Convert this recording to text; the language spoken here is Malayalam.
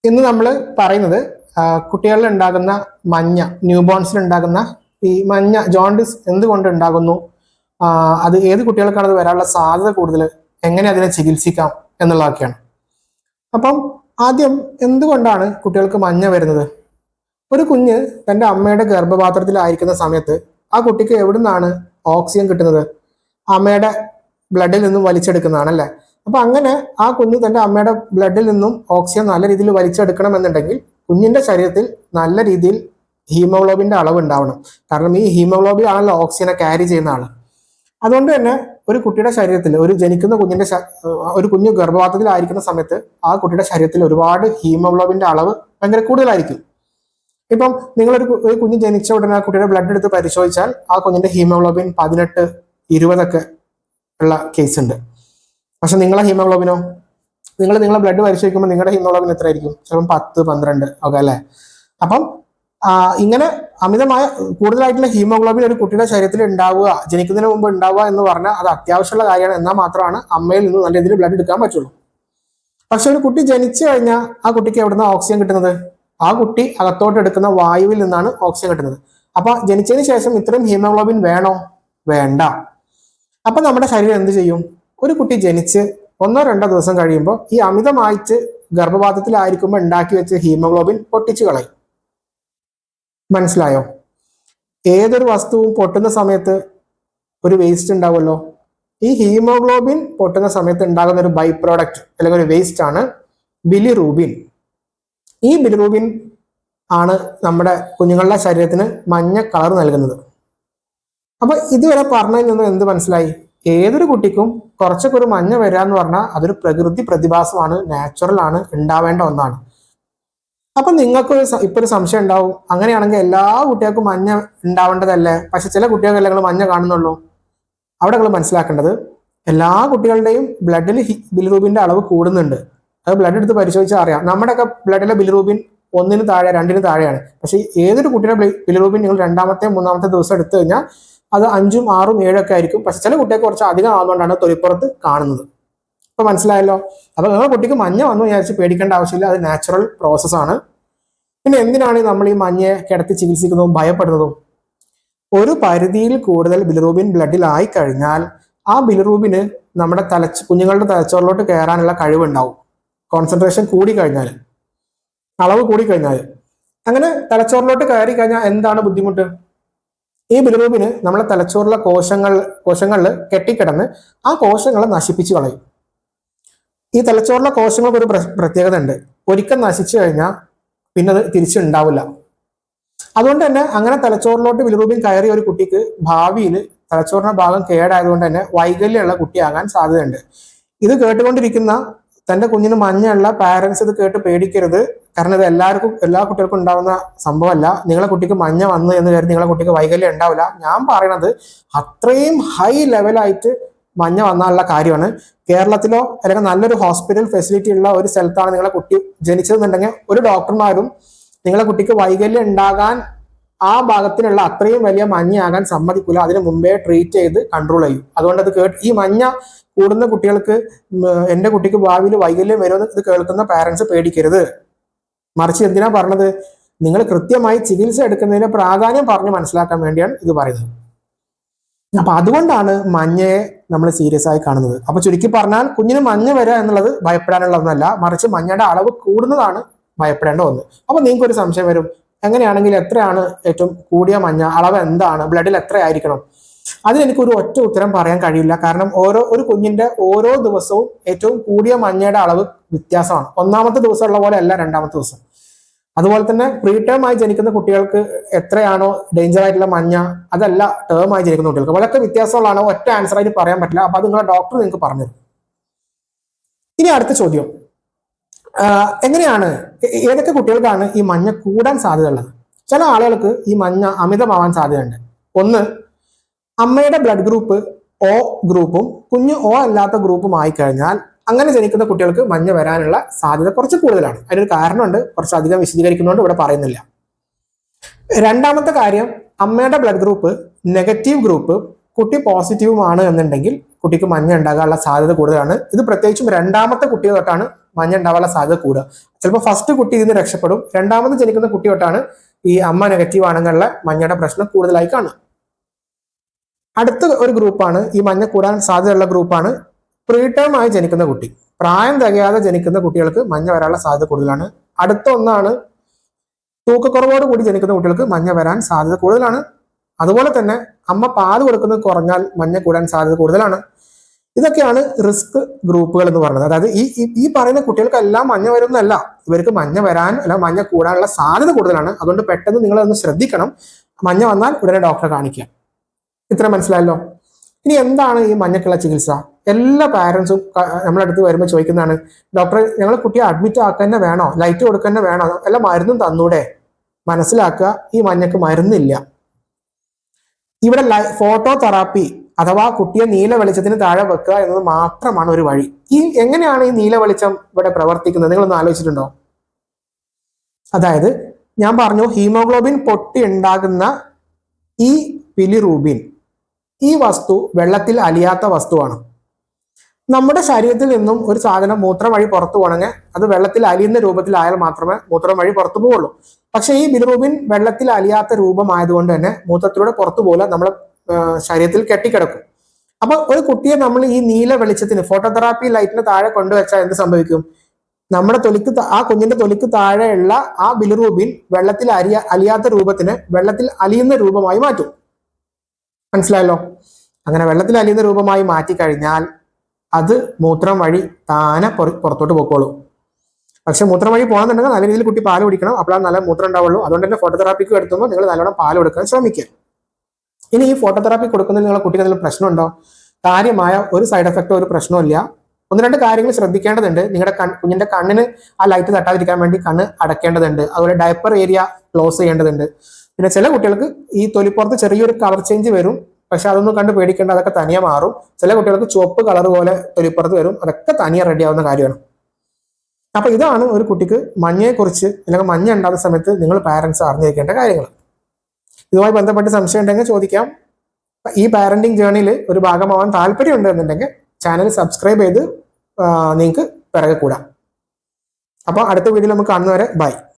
ഇന്ന് നമ്മൾ പറയുന്നത് കുട്ടികളിൽ ഉണ്ടാകുന്ന മഞ്ഞ, ന്യൂബോൺസിൽ ഉണ്ടാകുന്ന ഈ മഞ്ഞ ജോണ്ടിസ് എന്തുകൊണ്ട് ഉണ്ടാകുന്നു, അത് ഏത് കുട്ടികൾക്കാണ് അത് വരാനുള്ള സാധ്യത കൂടുതൽ, എങ്ങനെ അതിനെ ചികിത്സിക്കാം എന്നുള്ളതൊക്കെയാണ്. അപ്പം ആദ്യം എന്തുകൊണ്ടാണ് കുട്ടികൾക്ക് മഞ്ഞ വരുന്നത്? ഒരു കുഞ്ഞ് തൻ്റെ അമ്മയുടെ ഗർഭപാത്രത്തിലായിരിക്കുന്ന സമയത്ത് ആ കുട്ടിക്ക് എവിടുന്നാണ് ഓക്സിജൻ കിട്ടുന്നത്? അമ്മയുടെ ബ്ലഡിൽ നിന്നും വലിച്ചെടുക്കുന്നതാണ് അല്ലേ? അപ്പൊ അങ്ങനെ ആ കുഞ്ഞ് തന്റെ അമ്മയുടെ ബ്ലഡിൽ നിന്നും ഓക്സിജൻ നല്ല രീതിയിൽ വലിച്ചെടുക്കണം എന്നുണ്ടെങ്കിൽ കുഞ്ഞിന്റെ ശരീരത്തിൽ നല്ല രീതിയിൽ ഹീമോഗ്ലോബിന്റെ അളവ് ഉണ്ടാവണം. കാരണം ഈ ഹീമോഗ്ലോബിൻ ആണല്ലോ ഓക്സിജനെ ക്യാരി ചെയ്യുന്ന ആള്. അതുകൊണ്ട് തന്നെ ഒരു കുട്ടിയുടെ ശരീരത്തിൽ, ഒരു ജനിക്കുന്ന കുഞ്ഞിന്റെ ഒരു കുഞ്ഞ് ഗർഭപാത്രത്തിലായിരിക്കുന്ന സമയത്ത് ആ കുട്ടിയുടെ ശരീരത്തിൽ ഒരുപാട് ഹീമോഗ്ലോബിന്റെ അളവ് ഭയങ്കര കൂടുതലായിരിക്കും. ഇപ്പം ഒരു കുഞ്ഞ് ജനിച്ച ഉടനെ ആ കുട്ടിയുടെ ബ്ലഡ് എടുത്ത് പരിശോധിച്ചാൽ ആ കുഞ്ഞിന്റെ ഹീമോഗ്ലോബിൻ 18, 20 ഉള്ള കേസ് ഉണ്ട്. പക്ഷെ നിങ്ങളെ ഹീമോഗ്ലോബിനോ, നിങ്ങളെ ബ്ലഡ് പരിശോധിക്കുമ്പോൾ നിങ്ങളുടെ ഹീമോഗ്ലോബിൻ എത്ര ആയിരിക്കും? ചിലപ്പം 10, 12 ഒക്കെ അല്ലേ? അപ്പം ഇങ്ങനെ അമിതമായ കൂടുതലായിട്ടുള്ള ഹീമോഗ്ലോബിൻ ഒരു കുട്ടിയുടെ ശരീരത്തിൽ ഉണ്ടാവുക, ജനിക്കുന്നതിന് മുമ്പ് ഉണ്ടാവുക എന്ന് പറഞ്ഞാൽ അത് അത്യാവശ്യമുള്ള കാര്യമാണ്. എന്നാൽ മാത്രമാണ് അമ്മയിൽ നിന്ന് നല്ല രീതിയിൽ ബ്ലഡ് എടുക്കാൻ പറ്റുള്ളൂ. പക്ഷെ ഒരു കുട്ടി ജനിച്ചു കഴിഞ്ഞാൽ ആ കുട്ടിക്ക് എവിടുന്ന ഓക്സിജൻ കിട്ടുന്നത്? ആ കുട്ടി അകത്തോട്ട് എടുക്കുന്ന വായുവിൽ നിന്നാണ് ഓക്സിജൻ കിട്ടുന്നത്. അപ്പൊ ജനിച്ചതിന് ശേഷം ഇത്രയും ഹീമോഗ്ലോബിൻ വേണോ? വേണ്ട. അപ്പൊ നമ്മുടെ ശരീരം എന്ത് ചെയ്യും? ഒരു കുട്ടി ജനിച്ച് 1-2 ദിവസം കഴിയുമ്പോൾ ഈ അമിതമായിട്ട് ഗർഭപാത്രത്തിലായിരിക്കുമ്പോൾ ഉണ്ടാക്കി വെച്ച ഹീമോഗ്ലോബിൻ പൊട്ടിച്ചു കളയും. മനസ്സിലായോ? ഏതൊരു വസ്തുവും പൊട്ടുന്ന സമയത്ത് ഒരു വേസ്റ്റ് ഉണ്ടാവുമല്ലോ. ഈ ഹീമോഗ്ലോബിൻ പൊട്ടുന്ന സമയത്ത് ഉണ്ടാകുന്ന ഒരു ബൈ പ്രോഡക്റ്റ് അല്ലെങ്കിൽ ഒരു വേസ്റ്റ് ആണ് ബിലിറൂബിൻ. ഈ ബിലിറൂബിൻ ആണ് നമ്മുടെ കുഞ്ഞുങ്ങളുടെ ശരീരത്തിന് മഞ്ഞ കളർ നൽകുന്നത്. അപ്പൊ ഇതുവരെ പറഞ്ഞതിൽ നിന്ന് എന്ത് മനസ്സിലായി? ഏതൊരു കുട്ടിക്കും കുറച്ചൊക്കെ ഒരു മഞ്ഞ വരിക എന്ന് പറഞ്ഞാൽ അതൊരു പ്രകൃതി പ്രതിഭാസമാണ്, നാച്ചുറൽ ആണ്, ഉണ്ടാവേണ്ട ഒന്നാണ്. അപ്പൊ നിങ്ങൾക്ക് ഇപ്പൊ ഒരു സംശയം ഉണ്ടാവും, അങ്ങനെയാണെങ്കിൽ എല്ലാ കുട്ടികൾക്കും മഞ്ഞ ഉണ്ടാവേണ്ടതല്ലേ? പക്ഷെ ചില കുട്ടികൾക്കല്ലേ നിങ്ങൾ മഞ്ഞ കാണുന്നുള്ളൂ. അവിടെ നിങ്ങൾ മനസ്സിലാക്കേണ്ടത്, എല്ലാ കുട്ടികളുടെയും ബ്ലഡിൽ ബിലിറൂബിന്റെ അളവ് കൂടുന്നുണ്ട്. അത് ബ്ലഡ് എടുത്ത് പരിശോധിച്ചാൽ അറിയാം. നമ്മുടെയൊക്കെ ബ്ലഡിലെ ബിലിറൂബിൻ 1-ന് താഴെ, 2-ന് താഴെയാണ്. പക്ഷെ ഏതൊരു കുട്ടിയുടെ ബിലിറൂബിൻ നിങ്ങൾ 2-മത്തെ 3-മത്തെ ദിവസം എടുത്തു കഴിഞ്ഞാൽ അത് 5, 6, 7 ഒക്കെ ആയിരിക്കും. പക്ഷെ ചില കുട്ടികൾക്ക് കുറച്ച് അധികം ആവുന്നതുകൊണ്ടാണ് തൊലിപ്പുറത്ത് കാണുന്നത്. ഇപ്പൊ മനസ്സിലായല്ലോ? അപ്പൊ നിങ്ങളുടെ കുട്ടിക്ക് മഞ്ഞ വന്നു വിചാരിച്ച് പേടിക്കേണ്ട ആവശ്യമില്ല, അത് നാച്ചുറൽ പ്രോസസ്സാണ്. പിന്നെ എന്തിനാണ് നമ്മൾ ഈ മഞ്ഞയെ കിടത്തി ചികിത്സിക്കുന്നതും ഭയപ്പെടുന്നതും? ഒരു പരിധിയിൽ കൂടുതൽ ബിലിറൂബിൻ ബ്ലഡിലായി കഴിഞ്ഞാൽ ആ ബിലിറൂബിന് നമ്മുടെ കുഞ്ഞുങ്ങളുടെ തലച്ചോറിലോട്ട് കയറാനുള്ള കഴിവുണ്ടാവും. കോൺസെൻട്രേഷൻ കൂടിക്കഴിഞ്ഞാൽ, അളവ് കൂടിക്കഴിഞ്ഞാൽ. അങ്ങനെ തലച്ചോറിലോട്ട് കയറി കഴിഞ്ഞാൽ എന്താണ് ബുദ്ധിമുട്ട്? ഈ ബിലിറൂബിന് നമ്മളെ തലച്ചോറിലെ കോശങ്ങളിൽ കെട്ടിക്കിടന്ന് ആ കോശങ്ങളെ നശിപ്പിച്ചു കളയും. ഈ തലച്ചോറിലെ കോശങ്ങൾക്ക് ഒരു പ്രത്യേകത ഉണ്ട്, ഒരിക്കൽ നശിച്ചു കഴിഞ്ഞാൽ പിന്നെ അത് തിരിച്ചുണ്ടാവില്ല. അതുകൊണ്ട് തന്നെ അങ്ങനെ തലച്ചോറിലോട്ട് ബിലിറൂബിൻ കയറിയ ഒരു കുട്ടിക്ക് ഭാവിയിൽ തലച്ചോറിന്റെ ഭാഗം കേടായതുകൊണ്ട് തന്നെ വൈകല്യമുള്ള കുട്ടിയാകാൻ സാധ്യതയുണ്ട്. ഇത് കേട്ടുകൊണ്ടിരിക്കുന്ന തന്റെ കുഞ്ഞിന് മഞ്ഞയുള്ള പാരന്റ്സ് ഇത് കേട്ട് പേടിക്കരുത്. കാരണം ഇത് എല്ലാ കുട്ടികൾക്കും ഉണ്ടാവുന്ന സംഭവമല്ല. നിങ്ങളെ കുട്ടിക്ക് മഞ്ഞ വന്നു എന്ന് കരുതി നിങ്ങളെ കുട്ടിക്ക് വൈകല്യം ഉണ്ടാവില്ല. ഞാൻ പറയണത് അത്രയും ഹൈ ലെവലായിട്ട് മഞ്ഞ വന്നാലുള്ള കാര്യമാണ്. കേരളത്തിലോ അല്ലെങ്കിൽ നല്ലൊരു ഹോസ്പിറ്റൽ ഫെസിലിറ്റി ഉള്ള ഒരു സ്ഥലത്താണ് നിങ്ങളെ കുട്ടി ജനിച്ചതെന്നുണ്ടെങ്കിൽ ഒരു ഡോക്ടർമാരും നിങ്ങളെ കുട്ടിക്ക് വൈകല്യം ഉണ്ടാകാൻ ആ ഭാഗത്തിനുള്ള അത്രയും വലിയ മഞ്ഞയാകാൻ സമ്മതിക്കില്ല. അതിന് മുമ്പേ ട്രീറ്റ് ചെയ്ത് കൺട്രോൾ ചെയ്യും. അതുകൊണ്ട് അത് ഈ മഞ്ഞ കൂടുന്ന കുട്ടികൾക്ക് എൻ്റെ കുട്ടിക്ക് ഭാവിയിൽ വൈകല്യം വരുമെന്ന് ഇത് കേൾക്കുന്ന പാരന്റ്സ് പേടിക്കരുത്. മറിച്ച് എന്തിനാ പറഞ്ഞത്? നിങ്ങൾ കൃത്യമായി ചികിത്സ എടുക്കുന്നതിന് പ്രാധാന്യം പറഞ്ഞ് മനസ്സിലാക്കാൻ വേണ്ടിയാണ് ഇത് പറയുന്നത്. അപ്പൊ അതുകൊണ്ടാണ് മഞ്ഞയെ നമ്മൾ സീരിയസ് ആയി കാണുന്നത്. അപ്പൊ ചുരുക്കി പറഞ്ഞാൽ കുഞ്ഞിന് മഞ്ഞ വരിക എന്നുള്ളത് ഭയപ്പെടാനുള്ള ഒന്നല്ല, മറിച്ച് മഞ്ഞയുടെ അളവ് കൂടുന്നതാണ് ഭയപ്പെടേണ്ട ഒന്ന്. അപ്പൊ നിങ്ങൾക്ക് ഒരു സംശയം വരും, എങ്ങനെയാണെങ്കിൽ എത്രയാണ് ഏറ്റവും കൂടിയ മഞ്ഞ അളവ്? എന്താണ് ബ്ലഡിൽ എത്ര ആയിരിക്കണം? അതിനെനിക്കൊരു ഒറ്റ ഉത്തരം പറയാൻ കഴിയില്ല. കാരണം ഒരു കുഞ്ഞിന്റെ ഓരോ ദിവസവും ഏറ്റവും കൂടിയ മഞ്ഞയുടെ അളവ് വ്യത്യാസമാണ്. 1-മത്തെ ദിവസം ഉള്ള പോലെ അല്ല 2-മത്തെ ദിവസം. അതുപോലെ തന്നെ പ്രീ ടേം ആയി ജനിക്കുന്ന കുട്ടികൾക്ക് എത്രയാണോ ഡേഞ്ചർ ആയിട്ടുള്ള മഞ്ഞ, അതല്ല ടേം ആയി ജനിക്കുന്ന കുട്ടികൾക്ക്. അതൊക്കെ വ്യത്യാസമുള്ളതാണ്, ഒറ്റ ആൻസർ ആയിട്ട് പറയാൻ പറ്റില്ല. അപ്പൊ അത് നിങ്ങളുടെ ഡോക്ടർ നിങ്ങൾക്ക് പറഞ്ഞുതരും. ഇനി അടുത്ത ചോദ്യം, എങ്ങനെയാണ്, ഏതൊക്കെ കുട്ടികൾക്കാണ് ഈ മഞ്ഞ കൂടാൻ സാധ്യതയുള്ളത്? ചില ആളുകൾക്ക് ഈ മഞ്ഞ അമിതമാവാൻ സാധ്യതയുണ്ട്. ഒന്ന്, അമ്മയുടെ ബ്ലഡ് ഗ്രൂപ്പ് O ഗ്രൂപ്പും കുഞ്ഞ് O അല്ലാത്ത ഗ്രൂപ്പും ആയി കഴിഞ്ഞാൽ അങ്ങനെ ജനിക്കുന്ന കുട്ടികൾക്ക് മഞ്ഞ വരാനുള്ള സാധ്യത കുറച്ച് കൂടുതലാണ്. അതിനൊരു കാരണമുണ്ട്, കുറച്ച് അധികം വിശദീകരിക്കുന്നതുകൊണ്ട് ഇവിടെ പറയുന്നില്ല. 2-മത്തെ കാര്യം, അമ്മയുടെ ബ്ലഡ് ഗ്രൂപ്പ് നെഗറ്റീവ് ഗ്രൂപ്പ്, കുട്ടി പോസിറ്റീവുമാണ് എന്നുണ്ടെങ്കിൽ കുട്ടിക്ക് മഞ്ഞ ഉണ്ടാകാനുള്ള സാധ്യത കൂടുതലാണ്. ഇത് പ്രത്യേകിച്ചും 2-മത്തെ കുട്ടികൾ തൊട്ടാണ് മഞ്ഞ ഉണ്ടാവാനുള്ള സാധ്യത കൂടുക. ചിലപ്പോൾ ഫസ്റ്റ് കുട്ടി ഇതിന് രക്ഷപ്പെടും, രണ്ടാമത് ജനിക്കുന്ന കുട്ടി തൊട്ടാണ് ഈ അമ്മ നെഗറ്റീവ് ആണെന്നുള്ള മഞ്ഞയുടെ പ്രശ്നം കൂടുതലായി കാണുക. അടുത്ത ഒരു ഗ്രൂപ്പാണ്, ഈ മഞ്ഞ കൂടാൻ സാധ്യതയുള്ള ഗ്രൂപ്പാണ് പ്രീടേം ആയി ജനിക്കുന്ന കുട്ടി. പ്രായം തികയാതെ ജനിക്കുന്ന കുട്ടികൾക്ക് മഞ്ഞ വരാനുള്ള സാധ്യത കൂടുതലാണ്. അടുത്ത ഒന്നാണ് തൂക്കക്കുറവോട് കൂടി ജനിക്കുന്ന കുട്ടികൾക്ക് മഞ്ഞ വരാൻ സാധ്യത കൂടുതലാണ്. അതുപോലെ തന്നെ അമ്മ പാല് കൊടുക്കുന്നത് കുറഞ്ഞാൽ മഞ്ഞ കൂടാൻ സാധ്യത കൂടുതലാണ്. ഇതൊക്കെയാണ് റിസ്ക് ഗ്രൂപ്പുകൾ എന്ന് പറയുന്നത്. അതായത് ഈ പറയുന്ന കുട്ടികൾക്കെല്ലാം മഞ്ഞ വരുന്നതല്ല, ഇവർക്ക് മഞ്ഞ വരാൻ അല്ല മഞ്ഞ കൂടാനുള്ള സാധ്യത കൂടുതലാണ്. അതുകൊണ്ട് പെട്ടെന്ന് നിങ്ങളൊന്ന് ശ്രദ്ധിക്കണം. മഞ്ഞ വന്നാൽ ഉടനെ ഡോക്ടറെ കാണിക്കുക. ഇത്ര മനസ്സിലായല്ലോ. ഇനി എന്താണ് ഈ മഞ്ഞക്കുള്ള ചികിത്സ? എല്ലാ പാരൻസും നമ്മളെ അടുത്ത് വരുമ്പോൾ ചോദിക്കുന്നതാണ്, ഡോക്ടറെ ഞങ്ങൾ കുട്ടിയെ അഡ്മിറ്റ് ആക്കുക തന്നെ വേണോ, ലൈറ്റ് കൊടുക്കുക തന്നെ വേണോ, എല്ലാ മരുന്നും തന്നൂടെ? മനസ്സിലാക്കുക, ഈ മഞ്ഞക്ക് മരുന്നില്ല. ഇവിടെ ഫോട്ടോ തെറാപ്പി അഥവാ കുട്ടിയെ നീല വെളിച്ചത്തിന് താഴെ വെക്കുക എന്നത് മാത്രമാണ് ഒരു വഴി. എങ്ങനെയാണ് ഈ നീല വെളിച്ചം ഇവിടെ പ്രവർത്തിക്കുന്നത് നിങ്ങളൊന്ന് ആലോചിച്ചിട്ടുണ്ടോ? അതായത് ഞാൻ പറഞ്ഞു, ഹീമോഗ്ലോബിൻ പൊട്ടി ഉണ്ടാകുന്ന ഈ ബിലിറൂബിൻ, ഈ വസ്തു വെള്ളത്തിൽ അലിയാത്ത വസ്തുവാണ്. നമ്മുടെ ശരീരത്തിൽ നിന്നും ഒരു സാധനം മൂത്രം വഴി പുറത്തു പോകണമെങ്കിൽ അത് വെള്ളത്തിൽ അലിയുന്ന രൂപത്തിലായാൽ മാത്രമേ മൂത്രം വഴി പുറത്തു പോവുള്ളൂ. പക്ഷെ ഈ ബിലിറൂബിൻ വെള്ളത്തിൽ അലിയാത്ത രൂപമായതുകൊണ്ട് തന്നെ മൂത്രത്തിലൂടെ പുറത്തു പോലെ നമ്മുടെ ശരീരത്തിൽ കെട്ടിക്കിടക്കും. അപ്പൊ ഒരു കുട്ടിയെ നമ്മൾ ഈ നീല വെളിച്ചത്തിന് ഫോട്ടോതെറാപ്പി ലൈറ്റിന് താഴെ കൊണ്ടുവച്ചാൽ എന്ത് സംഭവിക്കും? നമ്മുടെ ആ കുഞ്ഞിന്റെ തൊലിക്ക് താഴെയുള്ള ആ ബിലിറൂബിൻ വെള്ളത്തിൽ അലിയാത്ത രൂപത്തിന് വെള്ളത്തിൽ അലിയുന്ന രൂപമായി മാറ്റും. മനസ്സിലായല്ലോ? അങ്ങനെ വെള്ളത്തിൽ അലിയുന്ന രൂപമായി മാറ്റി കഴിഞ്ഞാൽ അത് മൂത്രം വഴി താനെ പുറത്തോട്ട് പോയിക്കോളൂ. പക്ഷെ മൂത്രം വഴി പോകണമെന്നുണ്ടെങ്കിൽ നല്ല രീതിയിൽ കുട്ടി പാല് കുടിക്കണം, അപ്പോഴാണ് നല്ല മൂത്രം ഉണ്ടാവുള്ളൂ. അതുകൊണ്ട് തന്നെ ഫോട്ടോതെറാപ്പിക്ക് എടുത്തുമ്പോൾ നിങ്ങൾ നല്ലോണം പാല് കൊടുക്കാൻ ശ്രമിക്കുക. ഇനി ഈ ഫോട്ടോതെറാപ്പി കൊടുക്കുന്നതിൽ നിങ്ങളെ കുട്ടിക്ക് എന്തെങ്കിലും പ്രശ്നമുണ്ടോ? കാര്യമായ ഒരു സൈഡ് എഫക്റ്റോ ഒരു പ്രശ്നമില്ല. ഒന്ന് രണ്ട് കാര്യങ്ങൾ ശ്രദ്ധിക്കേണ്ടതുണ്ട്. നിങ്ങളുടെ കുഞ്ഞിന്റെ കണ്ണിന് ആ ലൈറ്റ് തട്ടാതിരിക്കാൻ വേണ്ടി കണ്ണ് അടയ്ക്കേണ്ടതുണ്ട്. അതുപോലെ ഡയപ്പർ ഏരിയ ക്ലോസ് ചെയ്യേണ്ടതുണ്ട്. പിന്നെ ചില കുട്ടികൾക്ക് ഈ തൊലിപ്പുറത്ത് ചെറിയൊരു കളർ ചേഞ്ച് വരും, പക്ഷെ അതൊന്നും കണ്ട് പേടിക്കേണ്ട, അതൊക്കെ തനിയെ മാറും. ചില കുട്ടികൾക്ക് ചുവപ്പ് കളർ പോലെ തൊലിപ്പുറത്ത് വരും, അതൊക്കെ തനിയെ റെഡി ആവുന്ന കാര്യമാണ്. അപ്പൊ ഇതാണ് ഒരു കുട്ടിക്ക് മഞ്ഞയെക്കുറിച്ച് അല്ലെങ്കിൽ മഞ്ഞ ഉണ്ടാകുന്ന സമയത്ത് നിങ്ങൾ പാരന്റ്സ് അറിഞ്ഞിരിക്കേണ്ട കാര്യങ്ങൾ. ഇതുമായി ബന്ധപ്പെട്ട് സംശയം ഉണ്ടെങ്കിൽ ചോദിക്കാം. ഈ പാരന്റിങ് ജേർണിയിൽ ഒരു ഭാഗമാവാൻ താല്പര്യമുണ്ട് എന്നുണ്ടെങ്കിൽ ചാനൽ സബ്സ്ക്രൈബ് ചെയ്ത് നിങ്ങൾക്ക് പിറകെ കൂടാം. അപ്പോൾ അടുത്ത വീഡിയോയിൽ നമുക്ക് കാണുന്നവരെ ബൈ.